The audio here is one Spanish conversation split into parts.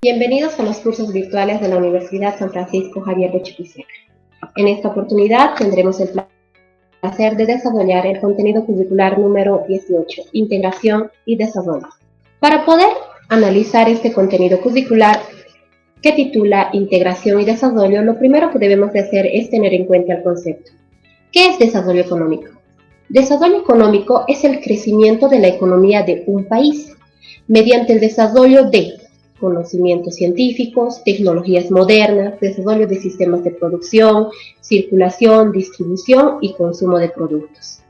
Bienvenidos a los cursos virtuales de la Universidad San Francisco Javier de Chuquisaca. En esta oportunidad tendremos el placer de desarrollar el contenido curricular número 18, Integración y Desarrollo. Para poder analizar este contenido curricular que titula Integración y Desarrollo, lo primero que debemos de hacer es tener en cuenta el concepto. ¿Qué es desarrollo económico? Desarrollo económico es el crecimiento de la economía de un país mediante el desarrollo de conocimientos científicos, tecnologías modernas, desarrollo de sistemas de producción, circulación, distribución y consumo de productos.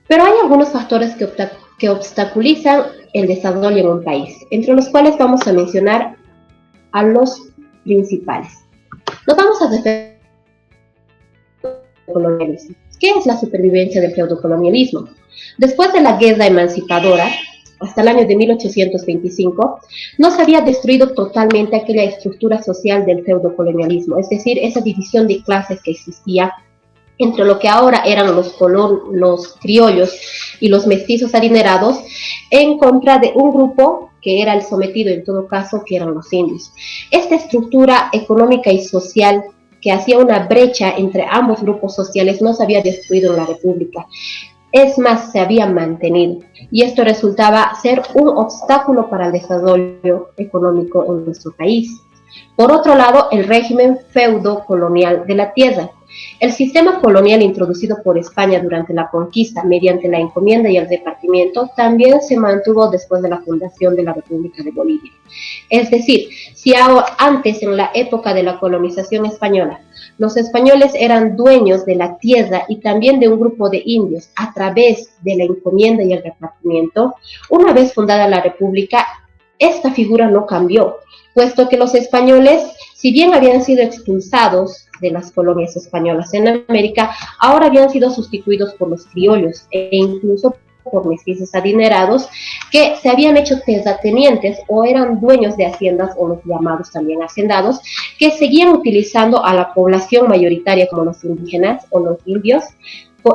Pero hay algunos factores que obstaculizan el desarrollo en un país, entre los cuales vamos a mencionar a los principales. Nos vamos a referir al colonialismo. ¿Qué es la supervivencia del feudocolonialismo? Después de la guerra emancipadora, hasta el año de 1825, no se había destruido totalmente aquella estructura social del feudocolonialismo, es decir, esa división de clases que existía entre lo que ahora eran los criollos y los mestizos adinerados, en contra de un grupo que era el sometido, en todo caso, que eran los indios. Esta estructura económica y social que hacía una brecha entre ambos grupos sociales no se había destruido en la República. Es más, se había mantenido, y esto resultaba ser un obstáculo para el desarrollo económico en nuestro país. Por otro lado, el régimen feudo-colonial de la tierra. El sistema colonial introducido por España durante la conquista mediante la encomienda y el repartimiento también se mantuvo después de la fundación de la República de Bolivia. Es decir, si antes, en la época de la colonización española, los españoles eran dueños de la tierra y también de un grupo de indios a través de la encomienda y el repartimiento, una vez fundada la República, esta figura no cambió, puesto que los españoles, si bien habían sido expulsados de las colonias españolas en América, ahora habían sido sustituidos por los criollos e incluso por mestizos adinerados que se habían hecho terratenientes o eran dueños de haciendas, o los llamados también hacendados, que seguían utilizando a la población mayoritaria como los indígenas o los indios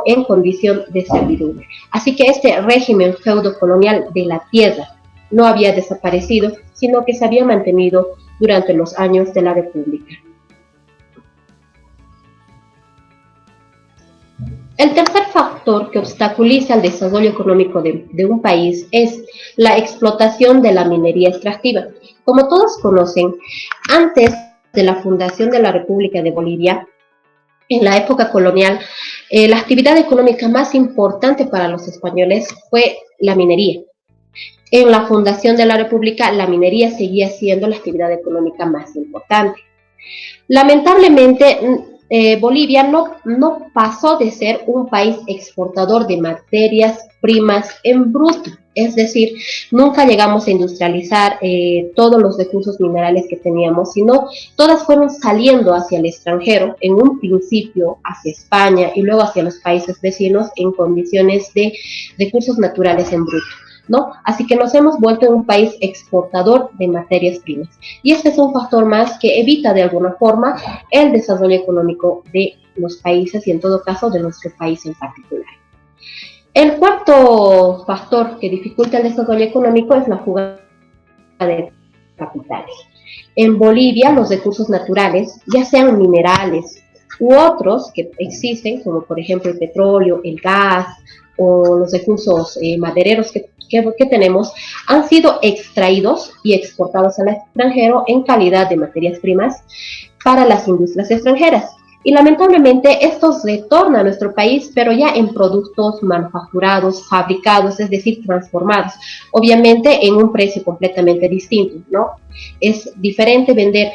en condición de servidumbre. Así que este régimen feudo-colonial de la tierra no había desaparecido, sino que se había mantenido durante los años de la República. El tercer factor que obstaculiza el desarrollo económico de un país es la explotación de la minería extractiva. Como todos conocen, antes de la fundación de la República de Bolivia, en la época colonial, la actividad económica más importante para los españoles fue la minería. En la fundación de la República, la minería seguía siendo la actividad económica más importante. Lamentablemente, Bolivia no pasó de ser un país exportador de materias primas en bruto, es decir, nunca llegamos a industrializar todos los recursos minerales que teníamos, sino todas fueron saliendo hacia el extranjero, en un principio hacia España y luego hacia los países vecinos en condiciones de recursos naturales en bruto, ¿no? Así que nos hemos vuelto un país exportador de materias primas. Y este es un factor más que evita de alguna forma el desarrollo económico de los países y en todo caso de nuestro país en particular. El cuarto factor que dificulta el desarrollo económico es la fuga de capitales. En Bolivia, los recursos naturales, ya sean minerales u otros que existen, como por ejemplo el petróleo, el gas o los recursos madereros que tenemos, han sido extraídos y exportados al extranjero en calidad de materias primas para las industrias extranjeras. Y lamentablemente estos retornan a nuestro país, pero ya en productos manufacturados, fabricados, es decir, transformados, obviamente en un precio completamente distinto, ¿no? Es diferente vender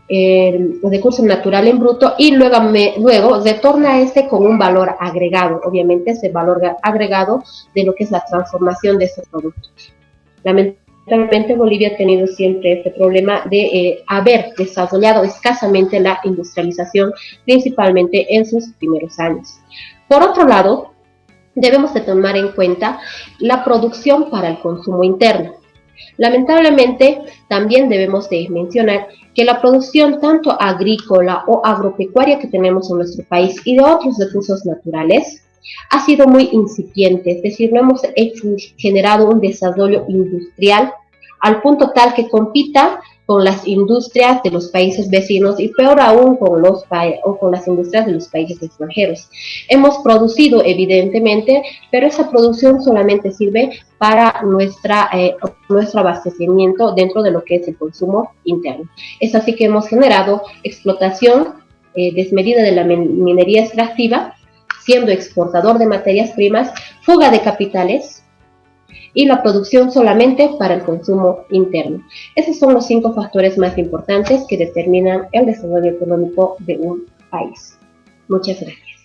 el recurso natural en bruto y luego retorna con un valor agregado, obviamente ese valor agregado de lo que es la transformación de estos productos. Lamentablemente Bolivia ha tenido siempre este problema de haber desarrollado escasamente la industrialización, principalmente en sus primeros años. Por otro lado, debemos de tomar en cuenta la producción para el consumo interno. Lamentablemente, también debemos de mencionar que la producción tanto agrícola o agropecuaria que tenemos en nuestro país y de otros recursos naturales ha sido muy incipiente, es decir, no hemos generado un desarrollo industrial al punto tal que compita con las industrias de los países vecinos y peor aún con las industrias de los países extranjeros. Hemos producido, evidentemente, pero esa producción solamente sirve para nuestro abastecimiento dentro de lo que es el consumo interno. Es así que hemos generado explotación desmedida de la minería extractiva, siendo exportador de materias primas, fuga de capitales y la producción solamente para el consumo interno. Esos son los 5 factores más importantes que determinan el desarrollo económico de un país. Muchas gracias.